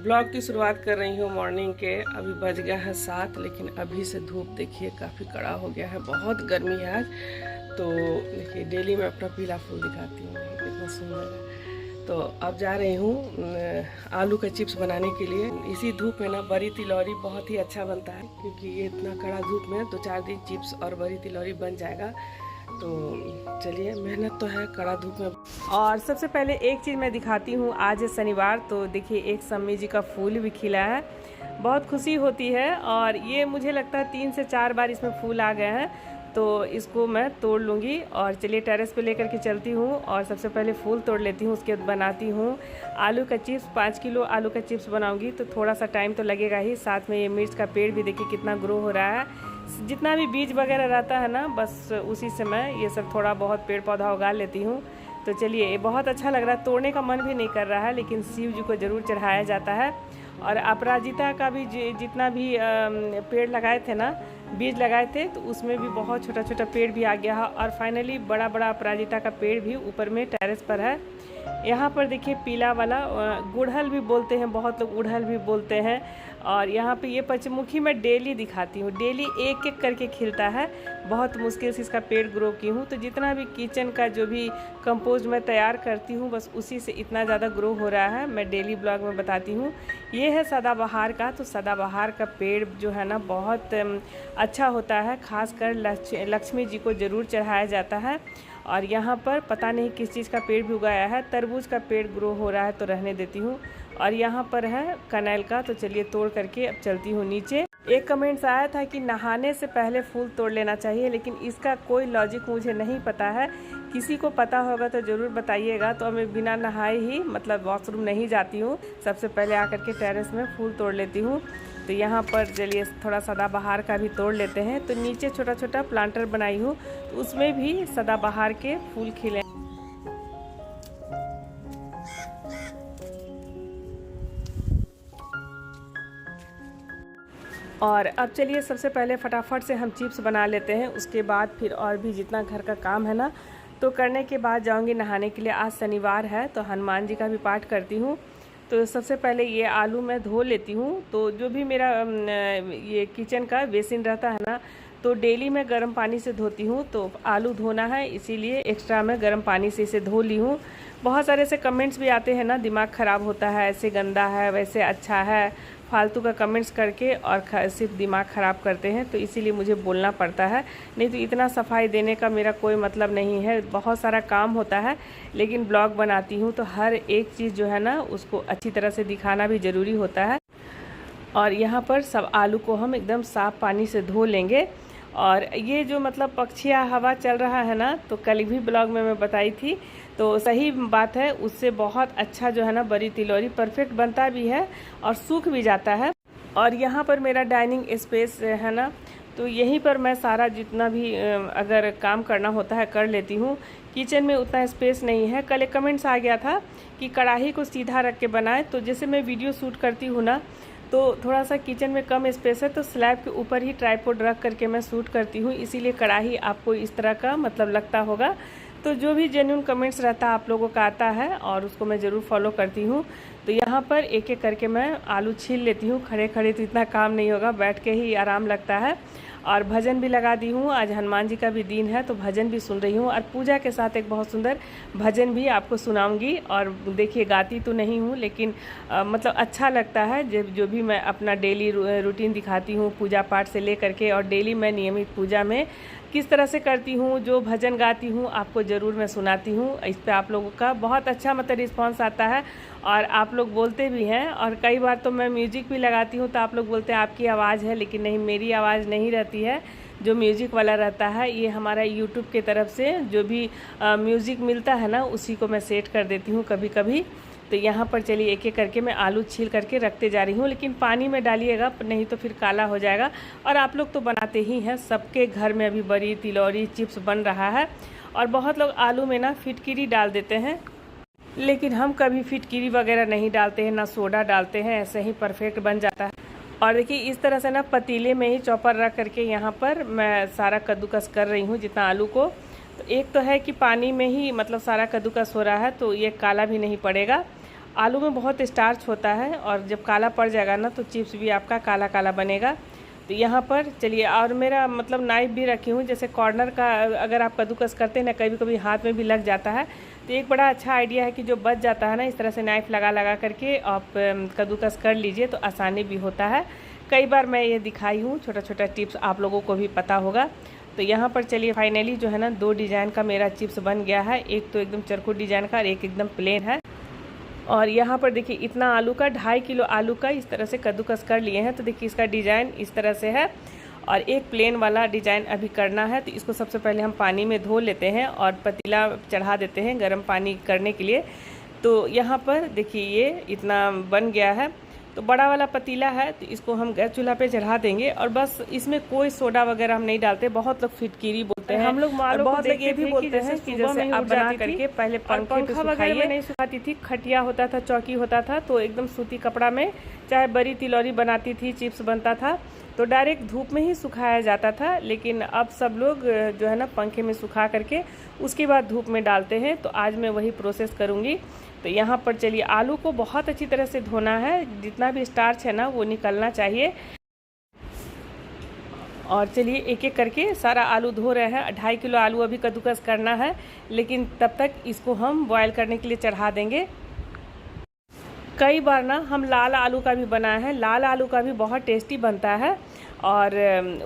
Blog की शुरुआत कर रही हूँ मॉर्निंग के। अभी बज गया है 7, लेकिन अभी से धूप देखिए काफ़ी कड़ा हो गया है, बहुत गर्मी है आज। तो देखिए डेली मैं अपना पीला फूल दिखाती हूँ, कितना सुंदर है। तो अब जा रही हूँ आलू का चिप्स बनाने के लिए। इसी धूप में ना बड़ी तिलौरी बहुत ही अच्छा बनता है, क्योंकि ये इतना कड़ा धूप में 2-4 दिन चिप्स और बड़ी तिलौरी बन जाएगा। तो चलिए, मेहनत तो है कड़ा धूप में। और सबसे पहले एक चीज़ मैं दिखाती हूँ। आज है शनिवार, तो देखिए एक सम्मी जी का फूल भी खिला है, बहुत खुशी होती है। और ये मुझे लगता है 3 से 4 बार इसमें फूल आ गए हैं, तो इसको मैं तोड़ लूँगी। और चलिए टेरेस पे लेकर के चलती हूँ और सबसे पहले फूल तोड़ लेती हूँ, उसके बाद बनाती हूँ आलू का चिप्स। 5 किलो आलू का चिप्स बनाऊँगी तो थोड़ा सा टाइम तो लगेगा ही। साथ में ये मिर्च का पेड़ भी देखिए कितना ग्रो हो रहा है। जितना भी बीज वगैरह रहता है ना, बस उसी से मैं ये सब थोड़ा बहुत पेड़ पौधा उगा लेती हूँ। तो चलिए, ये बहुत अच्छा लग रहा है, तोड़ने का मन भी नहीं कर रहा है, लेकिन शिव जी को ज़रूर चढ़ाया जाता है। और अपराजिता का भी जितना भी पेड़ लगाए थे ना, बीज लगाए थे, तो उसमें भी बहुत छोटा छोटा पेड़ भी आ गया है। और फाइनली बड़ा बड़ा अपराजिता का पेड़ भी ऊपर में टेरेस पर है। यहाँ पर देखिए पीला वाला गुड़हल भी बोलते हैं, बहुत लोग गुड़हल भी बोलते हैं। और यहाँ पे ये पंचमुखी मैं डेली दिखाती हूँ, डेली एक एक करके खिलता है। बहुत मुश्किल से इसका पेड़ ग्रो की हूँ। तो जितना भी किचन का जो भी कंपोस्ट मैं तैयार करती हूँ, बस उसी से इतना ज़्यादा ग्रो हो रहा है। मैं डेली ब्लॉग में बताती हूँ। ये है सदाबहार का। तो सदाबहार का पेड़ जो है ना, बहुत अच्छा होता है, खासकर लक्ष्मी जी को ज़रूर चढ़ाया जाता है। और यहाँ पर पता नहीं किस चीज़ का पेड़ भी उगाया है, तरबूज का पेड़ ग्रो हो रहा है, तो रहने देती हूँ। और यहाँ पर है कनैल का। तो चलिए तोड़ करके अब चलती हूँ नीचे। एक कमेंट्स आया था कि नहाने से पहले फूल तोड़ लेना चाहिए, लेकिन इसका कोई लॉजिक मुझे नहीं पता है। किसी को पता होगा तो ज़रूर बताइएगा। तो मैं बिना नहाए ही मतलब वॉशरूम नहीं जाती हूँ, सबसे पहले आकर के टेरेस में फूल तोड़ लेती हूँ। तो यहाँ पर चलिए थोड़ा सदाबहार का भी तोड़ लेते हैं। तो नीचे छोटा छोटा प्लांटर बनाई हूँ, तो उसमें भी सदाबहार के फूल खिले। और अब चलिए सबसे पहले फटाफट से हम चिप्स बना लेते हैं। उसके बाद फिर और भी जितना घर का काम है ना, तो करने के बाद जाऊंगी नहाने के लिए। आज शनिवार है, तो हनुमान जी का भी पाठ करती हूँ। तो सबसे पहले ये आलू मैं धो लेती हूँ। तो जो भी मेरा ये किचन का बेसिन रहता है ना, तो डेली मैं गर्म पानी से धोती हूँ। तो आलू धोना है, इसीलिए एक्स्ट्रा मैं गर्म पानी से इसे धो ली हूँ। बहुत सारे ऐसे कमेंट्स भी आते हैं ना, दिमाग ख़राब होता है, ऐसे गंदा है, वैसे अच्छा है, फालतू का कमेंट्स करके और सिर्फ दिमाग ख़राब करते हैं। तो इसीलिए मुझे बोलना पड़ता है, नहीं तो इतना सफाई देने का मेरा कोई मतलब नहीं है। बहुत सारा काम होता है, लेकिन ब्लॉग बनाती हूँ तो हर एक चीज़ जो है ना, उसको अच्छी तरह से दिखाना भी ज़रूरी होता है। और यहाँ पर सब आलू को हम एकदम साफ़ पानी से धो लेंगे। और ये जो मतलब पक्षिया हवा चल रहा है ना, तो कल भी ब्लॉग में मैं बताई थी, तो सही बात है, उससे बहुत अच्छा जो है ना बड़ी तिलौरी परफेक्ट बनता भी है और सूख भी जाता है। और यहाँ पर मेरा डाइनिंग स्पेस है ना, तो यहीं पर मैं सारा जितना भी अगर काम करना होता है कर लेती हूँ। किचन में उतना स्पेस नहीं है। कल एक कमेंट्स आ गया था कि कढ़ाई को सीधा रख के बनाए। तो जैसे मैं वीडियो शूट करती हूँ ना, तो थोड़ा सा किचन में कम स्पेस है, तो स्लैब के ऊपर ही ट्राइपॉड रख करके मैं शूट करती हूँ, इसीलिए कढ़ाई आपको इस तरह का मतलब लगता होगा। तो जो भी जेन्युइन कमेंट्स रहता है आप लोगों का आता है, और उसको मैं ज़रूर फॉलो करती हूँ। तो यहाँ पर एक एक करके मैं आलू छील लेती हूँ। खड़े खड़े तो इतना काम नहीं होगा, बैठ के ही आराम लगता है। और भजन भी लगा दी हूँ, आज हनुमान जी का भी दिन है, तो भजन भी सुन रही हूँ। और पूजा के साथ एक बहुत सुंदर भजन भी आपको सुनाऊंगी। और देखिए गाती तो नहीं हूँ, लेकिन मतलब अच्छा लगता है जो भी मैं अपना डेली रूटीन दिखाती हूँ, पूजा पाठ से ले करके। और डेली मैं नियमित पूजा में किस तरह से करती हूँ, जो भजन गाती हूँ, आपको ज़रूर मैं सुनाती हूँ। इस पर आप लोगों का बहुत अच्छा मतलब रिस्पांस आता है, और आप लोग बोलते भी हैं। और कई बार तो मैं म्यूजिक भी लगाती हूँ, तो आप लोग बोलते हैं आपकी आवाज़ है, लेकिन नहीं, मेरी आवाज़ नहीं रहती है। जो म्यूज़िक वाला रहता है, ये हमारा यूट्यूब की तरफ से जो भी म्यूज़िक मिलता है ना, उसी को मैं सेट कर देती हूँ कभी कभी। तो यहाँ पर चलिए एक एक करके मैं आलू छील करके रखते जा रही हूँ, लेकिन पानी में डालिएगा, नहीं तो फिर काला हो जाएगा। और आप लोग तो बनाते ही हैं, सबके घर में अभी बड़ी तिलौरी चिप्स बन रहा है। और बहुत लोग आलू में ना फिटकिरी डाल देते हैं, लेकिन हम कभी फिटकिरी वगैरह नहीं डालते हैं, ना सोडा डालते हैं, ऐसे ही परफेक्ट बन जाता है। और देखिए इस तरह से ना पतीले में ही चॉपर रख करके यहाँ पर मैं सारा कद्दूकस कर रही हूँ जितना आलू को। तो एक तो है कि पानी में ही मतलब सारा कद्दूकस हो रहा है, तो ये काला भी नहीं पड़ेगा। आलू में बहुत स्टार्च होता है और जब काला पड़ जाएगा ना तो चिप्स भी आपका काला काला बनेगा। तो यहाँ पर चलिए, और मेरा मतलब नाइफ भी रखी हूँ, जैसे कॉर्नर का अगर आप कद्दूकस करते हैं ना, कभी कभी हाथ में भी लग जाता है, तो एक बड़ा अच्छा आइडिया है कि जो बच जाता है ना, इस तरह से नाइफ लगा लगा करके आप कद्दूकस कर लीजिए तो आसानी भी होता है। कई बार मैं ये दिखाई हूँ, छोटा छोटा टिप्स आप लोगों को भी पता होगा। तो यहाँ पर चलिए फाइनली जो है ना 2 डिज़ाइन का मेरा चिप्स बन गया है, एक तो एकदम चरखुट डिज़ाइन का और एक एकदम प्लेन है। और यहाँ पर देखिए इतना आलू का 2.5 किलो आलू का इस तरह से कद्दूकस कर लिए हैं। तो देखिए इसका डिज़ाइन इस तरह से है और एक प्लेन वाला डिज़ाइन अभी करना है। तो इसको सबसे पहले हम पानी में धो लेते हैं और पतीला चढ़ा देते हैं गर्म पानी करने के लिए। तो यहाँ पर देखिए ये इतना बन गया है। तो बड़ा वाला पतीला है तो इसको हम गैस चूल्हा पे चढ़ा देंगे और बस इसमें कोई सोडा वगैरह हम नहीं डालते। बहुत लोग फिटकीरी बोलते हैं, हम लोग बहुत लोग ये भी बोलते हैं कि जैसे आप बना करके पहले पंखे पे सुखाइए। नहीं सुखाती थी, खटिया होता था, चौकी होता था, तो एकदम सूती कपड़ा में चाहे बड़ी तिलौरी बनाती थी, चिप्स बनता था तो डायरेक्ट धूप में ही सुखाया जाता था। लेकिन अब सब लोग जो है ना पंखे में सुखा करके उसके बाद धूप में डालते हैं। तो आज मैं वही प्रोसेस करूँगी। तो यहाँ पर चलिए आलू को बहुत अच्छी तरह से धोना है, जितना भी स्टार्च है ना वो निकलना चाहिए। और चलिए एक एक करके सारा आलू धो रहे हैं। 2.5 किलो आलू अभी कद्दूकस करना है, लेकिन तब तक इसको हम बॉयल करने के लिए चढ़ा देंगे। कई बार ना हम लाल आलू का भी बनाए हैं, लाल आलू का भी बहुत टेस्टी बनता है और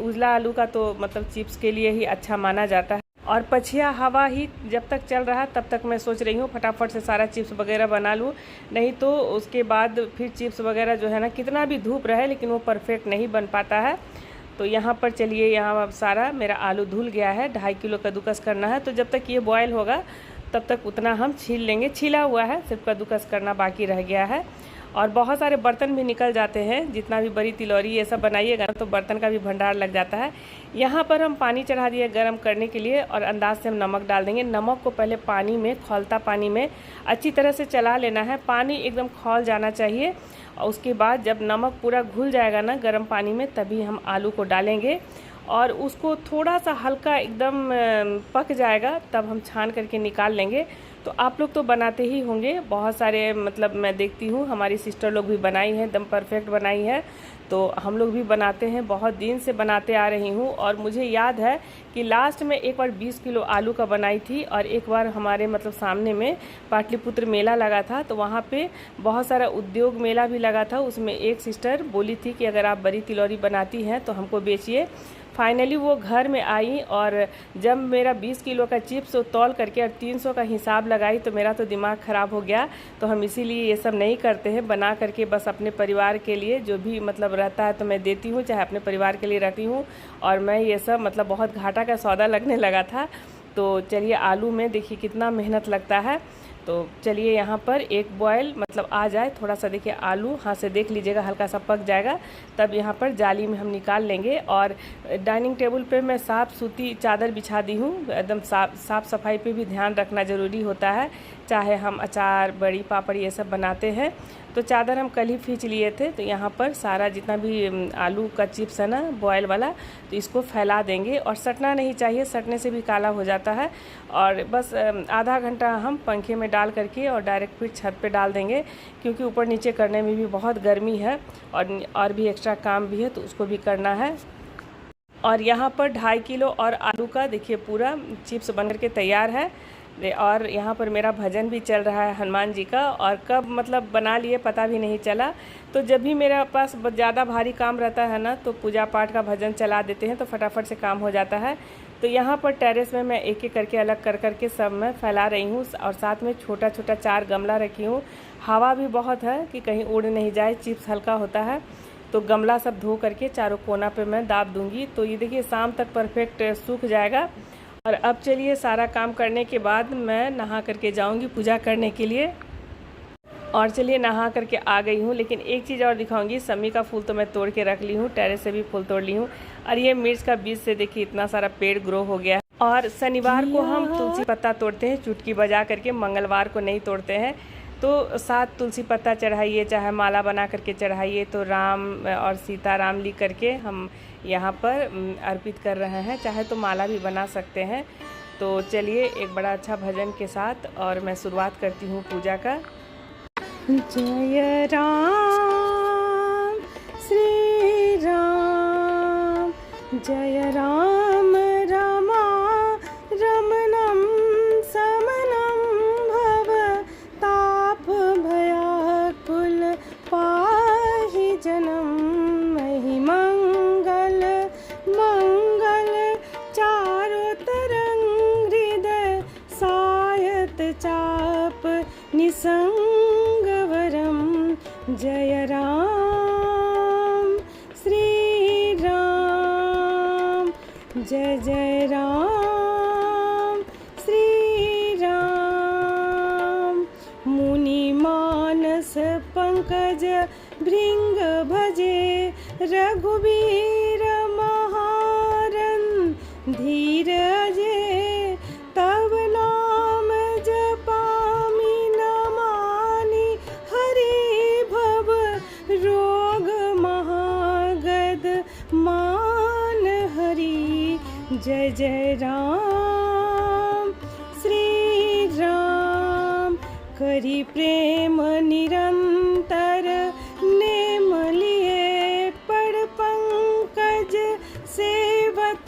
उजला आलू का तो मतलब चिप्स के लिए ही अच्छा माना जाता है। और पछिया हवा ही जब तक चल रहा है तब तक मैं सोच रही हूँ फटाफट से सारा चिप्स वगैरह बना लूँ, नहीं तो उसके बाद फिर चिप्स वगैरह जो है ना कितना भी धूप रहे लेकिन वो परफेक्ट नहीं बन पाता है। तो यहाँ पर चलिए यहाँ अब सारा मेरा आलू धुल गया है। 2.5 किलो कद्दूकस करना है, तो जब तक ये बॉयल होगा तब तक उतना हम छील लेंगे। छीला हुआ है, सिर्फ कद्दूकस करना बाकी रह गया है। और बहुत सारे बर्तन भी निकल जाते हैं, जितना भी बड़ी तिलौरी ये सब बनाइएगा तो बर्तन का भी भंडार लग जाता है। यहाँ पर हम पानी चढ़ा दिए गर्म करने के लिए और अंदाज से हम नमक डाल देंगे। नमक को पहले पानी में, खौलता पानी में अच्छी तरह से चला लेना है, पानी एकदम खौल जाना चाहिए। और उसके बाद जब नमक पूरा घुल जाएगा ना गर्म पानी में, तभी हम आलू को डालेंगे और उसको थोड़ा सा हल्का एकदम पक जाएगा तब हम छान करके निकाल लेंगे। तो आप लोग तो बनाते ही होंगे, बहुत सारे मतलब मैं देखती हूँ हमारी सिस्टर लोग भी बनाई हैं, एकदम परफेक्ट बनाई है। तो हम लोग भी बनाते हैं, बहुत दिन से बनाते आ रही हूँ। और मुझे याद है कि लास्ट में एक बार 20 किलो आलू का बनाई थी और एक बार हमारे मतलब सामने में पाटलिपुत्र मेला लगा था, तो वहाँ पे बहुत सारा उद्योग मेला भी लगा था। उसमें एक सिस्टर बोली थी कि अगर आप बड़ी तिलौरी बनाती हैं तो हमको बेचिए। फाइनली वो घर में आई और जब मेरा 20 किलो का चिप्स तौल करके और 300 का हिसाब लगाई तो मेरा तो दिमाग ख़राब हो गया। तो हम इसीलिए ये सब नहीं करते हैं, बना करके बस अपने परिवार के लिए जो भी मतलब रहता है तो मैं देती हूँ, चाहे अपने परिवार के लिए रखती हूँ। और मैं ये सब मतलब बहुत घाटा का सौदा लगने लगा था। तो चलिए आलू में देखिए कितना मेहनत लगता है। तो चलिए यहाँ पर एक बॉयल मतलब आ जाए, थोड़ा सा देखिए आलू हाथ से देख लीजिएगा हल्का सा पक जाएगा, तब यहाँ पर जाली में हम निकाल लेंगे। और डाइनिंग टेबल पे मैं साफ़ सूती चादर बिछा दी हूँ, एकदम साफ़ सफाई पे भी ध्यान रखना ज़रूरी होता है, चाहे हम अचार बड़ी पापड़ ये सब बनाते हैं। तो चादर हम कल ही खींच लिए थे। तो यहाँ पर सारा जितना भी आलू का चिप्स है ना बॉयल वाला, तो इसको फैला देंगे और सटना नहीं चाहिए, सटने से भी काला हो जाता है। और बस आधा घंटा हम पंखे में डाल करके और डायरेक्ट फिर छत पे डाल देंगे, क्योंकि ऊपर नीचे करने में भी बहुत गर्मी है और भी एक्स्ट्रा काम भी है तो उसको भी करना है। और यहाँ पर 2.5 किलो और आलू का देखिए पूरा चिप्स बन करके तैयार है। और यहाँ पर मेरा भजन भी चल रहा है हनुमान जी का, और कब मतलब बना लिए पता भी नहीं चला। तो जब भी मेरे पास ज़्यादा भारी काम रहता है ना तो पूजा पाठ का भजन चला देते हैं तो फटाफट से काम हो जाता है। तो यहाँ पर टेरेस में मैं एक एक करके अलग कर करके सब मैं फैला रही हूँ और साथ में छोटा छोटा 4 गमला रखी हूँ। हवा भी बहुत है कि कहीं उड़ नहीं जाए, चिप्स हल्का होता है। तो गमला सब धो करके चारों कोना पे मैं दाब दूँगी। तो ये देखिए शाम तक परफेक्ट सूख जाएगा। और अब चलिए सारा काम करने के बाद मैं नहा करके जाऊंगी पूजा करने के लिए। और चलिए नहा करके आ गई हूँ, लेकिन एक चीज़ और दिखाऊंगी। समी का फूल तो मैं तोड़ के रख ली हूँ, टेरेस से भी फूल तोड़ ली हूँ। और ये मिर्च का बीज से देखिए इतना सारा पेड़ ग्रो हो गया है। और शनिवार को हम तुलसी पत्ता तोड़ते हैं चुटकी बजा करके, मंगलवार को नहीं तोड़ते हैं। तो 7 तुलसी पत्ता चढ़ाइए, चाहे माला बना करके चढ़ाइए। तो राम और सीता राम लिख करके हम यहाँ पर अर्पित कर रहे हैं, चाहे तो माला भी बना सकते हैं। तो चलिए एक बड़ा अच्छा भजन के साथ और मैं शुरुआत करती हूँ पूजा का। जय राम श्री राम, जय राम रमा रमणं समनं भव ताप भयाकुल पाहि जनम। महि मंगल मंगल चारों तरंग हृदय सायत चाप निसंगवरम। जय राम श्री राम, जय जय राम श्री राम। मुनि मानस पंकज भृंग भजे रघुबीर महारन धीर अजय। तब नाम जपामि नमानि हरि भव रोग महागद मान हरि। जय जय राम श्री राम, करि प्रेम निरंतर नेम लिए। पड़ पंकज सेवत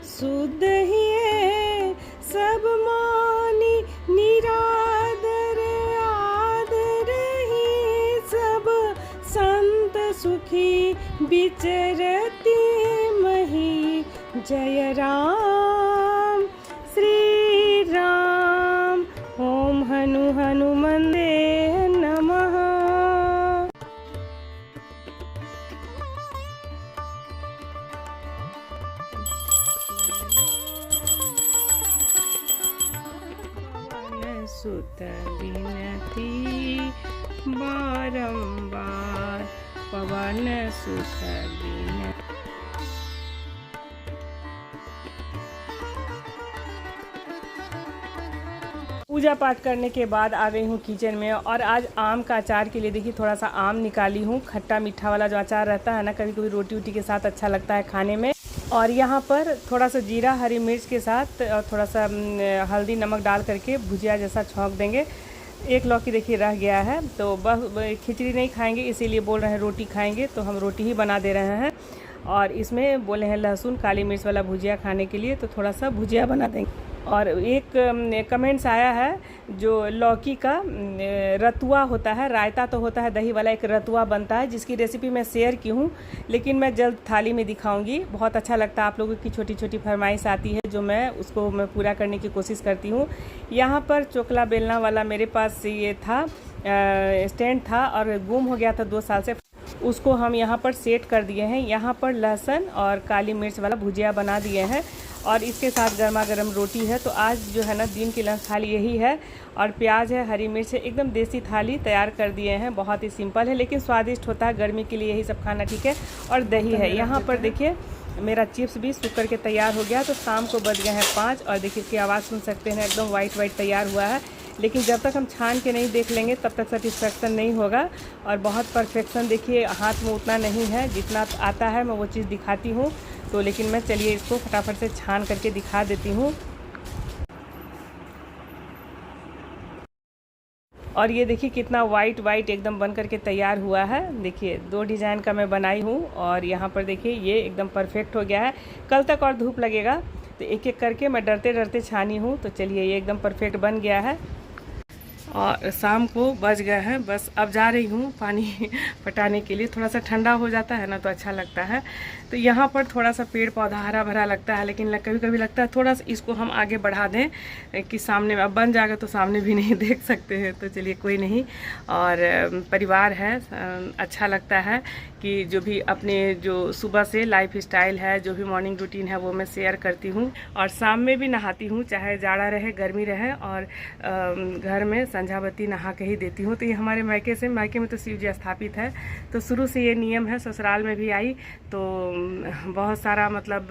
सुध हिये, सब मानी निरादर आदर ही। सब संत सुखी विचरती मही। जय राम श्री राम, ओम हनु हनुमंते नमः। पवन सुत विनती बारंबार, पवन सुत विनती। पूजा पाठ करने के बाद आ गई हूँ किचन में, और आज आम का अचार के लिए देखिए थोड़ा सा आम निकाली हूँ। खट्टा मीठा वाला जो अचार रहता है ना, कभी कभी रोटी वोटी के साथ अच्छा लगता है खाने में। और यहाँ पर थोड़ा सा जीरा हरी मिर्च के साथ और थोड़ा सा हल्दी नमक डाल करके भुजिया जैसा छौंक देंगे। एक लौकी देखिए रह गया है, तो बस खिचड़ी नहीं खाएंगे इसीलिए बोल रहे हैं रोटी खाएंगे, तो हम रोटी ही बना दे रहे हैं। और इसमें बोले हैं लहसुन काली मिर्च वाला भुजिया खाने के लिए, तो थोड़ा सा भुजिया बना देंगे। और एक कमेंट्स आया है, जो लौकी का रतुआ होता है, रायता तो होता है दही वाला, एक रतुआ बनता है जिसकी रेसिपी मैं शेयर की हूँ, लेकिन मैं जल्द थाली में दिखाऊंगी। बहुत अच्छा लगता है, आप लोगों की छोटी छोटी फरमाइश आती है जो मैं पूरा करने की कोशिश करती हूँ। यहाँ पर चोकला बेलना वाला मेरे पास ये था, स्टैंड था और गुम हो गया था 2 साल से, उसको हम यहाँ पर सेट कर दिए हैं। यहाँ पर लहसुन और काली मिर्च वाला भुजिया बना दिए हैं, और इसके साथ गर्मा गर्म रोटी है। तो आज जो है ना दिन की लंच थाली यही है, और प्याज है, हरी मिर्च है, एकदम देसी थाली तैयार कर दिए हैं। बहुत ही सिंपल है लेकिन स्वादिष्ट होता है, गर्मी के लिए यही सब खाना ठीक है। और दही है। यहाँ पर देखिए मेरा चिप्स भी सूख करके तैयार हो गया, तो शाम को बज गए हैं 5, और देखिए इसकी आवाज़ सुन सकते हैं, एकदम वाइट वाइट तैयार हुआ है। लेकिन जब तक हम छान के नहीं देख लेंगे तब तक सेटिस्फेक्शन नहीं होगा। और बहुत परफेक्शन देखिए हाथ में उतना नहीं है, जितना आता है मैं वो चीज़ दिखाती हूँ। तो लेकिन मैं चलिए इसको फटाफट से छान करके दिखा देती हूँ। और ये देखिए कितना वाइट वाइट एकदम बन करके तैयार हुआ है। देखिए 2 डिज़ाइन का मैं बनाई हूँ, और यहाँ पर देखिए ये एकदम परफेक्ट हो गया है। कल तक और धूप लगेगा, तो एक एक करके मैं डरते डरते छानी हूँ। तो चलिए ये एकदम परफेक्ट बन गया है। और शाम को बज गए हैं, बस अब जा रही हूँ पानी पटाने के लिए। थोड़ा सा ठंडा हो जाता है ना तो अच्छा लगता है। तो यहाँ पर थोड़ा सा पेड़ पौधा हरा भरा लगता है, लेकिन कभी कभी लगता है थोड़ा सा इसको हम आगे बढ़ा दें कि सामने अब बन जाएगा तो सामने भी नहीं देख सकते हैं। तो चलिए कोई नहीं, और परिवार है, अच्छा लगता है कि जो भी अपने जो सुबह से लाइफ स्टाइल है, जो भी मॉर्निंग रूटीन है वो मैं शेयर करती हूँ। और शाम में भी नहाती हूँ, चाहे जाड़ा रहे गर्मी रहे, और घर में संझावती नहा के ही देती हूँ। तो ये हमारे मायके में तो शिव जी स्थापित है, तो शुरू से ये नियम है। ससुराल में भी आई तो बहुत सारा मतलब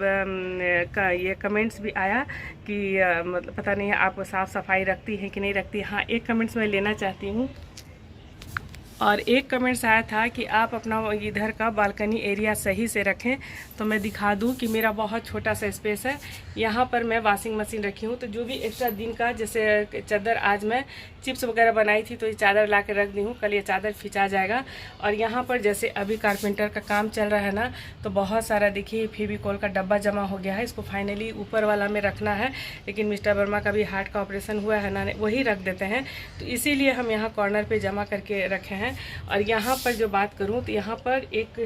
ये कमेंट्स भी आया कि मतलब पता नहीं आप साफ़ सफाई रखती हैं कि नहीं रखती। हाँ, एक कमेंट्स मैं लेना चाहती हूँ। और एक कमेंट्स आया था कि आप अपना इधर का बालकनी एरिया सही से रखें, तो मैं दिखा दूं कि मेरा बहुत छोटा सा स्पेस है। यहाँ पर मैं वॉशिंग मशीन रखी हूँ, तो जो भी एक्स्ट्रा दिन का, जैसे चादर आज मैं चिप्स वगैरह बनाई थी तो ये चादर ला के रख दी हूँ, कल ये चादर खिंचा जाएगा। और यहाँ पर जैसे अभी कारपेंटर का काम चल रहा है ना, तो बहुत सारा देखिए फेविकोल का डब्बा जमा हो गया है, इसको फाइनली ऊपर वाला में रखना है, लेकिन मिस्टर वर्मा का भी हार्ट का ऑपरेशन हुआ है ना, वही रख देते हैं, तो इसीलिए हम यहाँ कॉर्नर पे जमा करके रखे हैं। और यहाँ पर जो बात करूँ तो यहाँ पर एक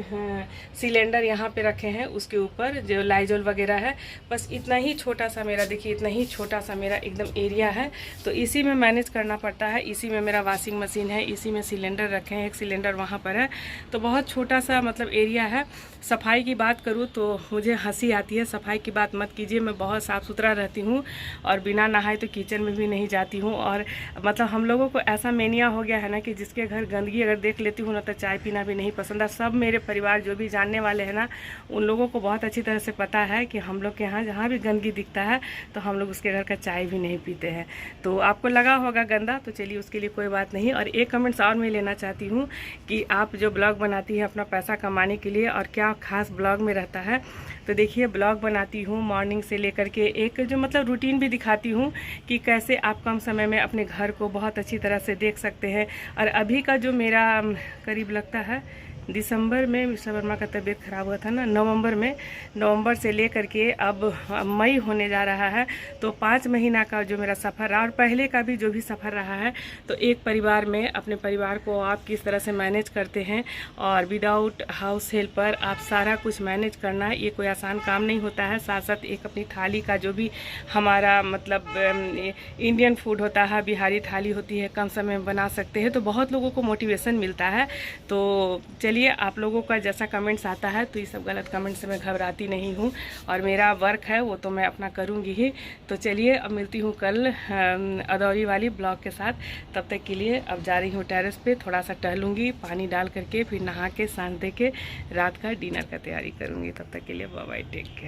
सिलेंडर यहाँ पे रखे हैं, उसके ऊपर जो लाइजोल वगैरह है, बस इतना ही छोटा सा मेरा, देखिए इतना ही छोटा सा मेरा एकदम एरिया है, तो इसी में मैनेज करना पड़ता है। इसी में मेरा वॉशिंग मशीन है, इसी में सिलेंडर रखे हैं, एक सिलेंडर वहाँ पर है, तो बहुत छोटा सा मतलब एरिया है। सफाई की बात करूँ तो मुझे हंसी आती है, सफाई की बात मत कीजिए, मैं बहुत साफ़ सुथरा रहती हूँ और बिना नहाए तो किचन में भी नहीं जाती हूँ। और मतलब हम लोगों को ऐसा मेनिया हो गया है ना कि जिसके घर गंदगी अगर देख लेती हूँ ना तो चाय पीना भी नहीं पसंद है। सब मेरे परिवार जो भी जानने वाले हैं ना, उन लोगों को बहुत अच्छी तरह से पता है कि हम लोग के यहाँ जहाँ भी गंदगी दिखता है तो हम लोग उसके घर का चाय भी नहीं पीते हैं। तो आपको लगा होगा गंदा, तो चलिए उसके लिए कोई बात नहीं। और एक कमेंट्स और मैं लेना चाहती हूँ कि आप जो ब्लॉग बनाती हैं अपना पैसा कमाने के लिए, और क्या खास ब्लॉग में रहता है, तो देखिए ब्लॉग बनाती हूँ मॉर्निंग से लेकर के एक जो मतलब रूटीन भी दिखाती हूँ कि कैसे आप कम समय में अपने घर को बहुत अच्छी तरह से देख सकते हैं। और अभी का जो मेरा करीब लगता है दिसंबर में मिस्टर वर्मा का तबीयत ख़राब हुआ था ना, नवंबर से लेकर के अब मई होने जा रहा है, तो 5 महीना का जो मेरा सफ़र रहा और पहले का भी जो भी सफ़र रहा है, तो एक परिवार में अपने परिवार को आप किस तरह से मैनेज करते हैं और विदाउट हाउस हेल्पर आप सारा कुछ मैनेज करना, ये कोई आसान काम नहीं होता है। साथ साथ एक अपनी थाली का जो भी हमारा मतलब इंडियन फूड होता है, बिहारी थाली होती है, कम समय में बना सकते हैं, तो बहुत लोगों को मोटिवेशन मिलता है। तो चलिए आप लोगों का जैसा कमेंट्स आता है तो ये सब गलत कमेंट से मैं घबराती नहीं हूँ, और मेरा वर्क है वो तो मैं अपना करूँगी ही। तो चलिए अब मिलती हूँ कल अदौरी वाली ब्लॉग के साथ। तब तक के लिए अब जा रही हूँ टेरेस पे, थोड़ा सा टहलूँगी, पानी डाल करके फिर नहा के सांझ दे के रात का डिनर का तैयारी करूँगी। तब तक के लिए बाय बाय, टेक केयर।